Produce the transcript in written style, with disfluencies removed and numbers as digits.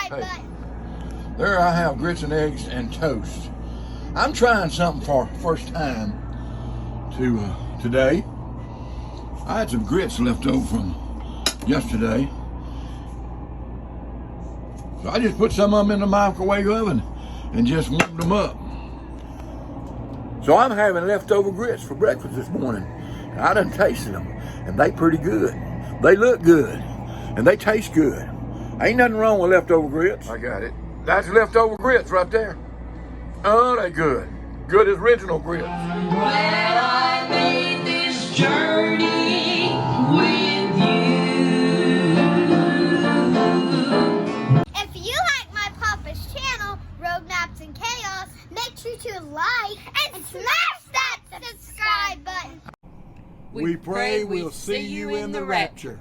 button. There I have grits and eggs and toast. I'm trying something for first time today. I had some grits left over from yesterday. So I just put some of them in the microwave oven and just warmed them up. So I'm having leftover grits for breakfast this morning. I done tasted them, and they pretty good. They look good, and they taste good. Ain't nothing wrong with leftover grits. I got it. That's leftover grits right there. Oh, they good. Good as original grits. Well, I made this journey with you. If you like my Papa's channel, Road Maps and Chaos, make sure to like and smash that subscribe button. We pray we'll see you in the rapture.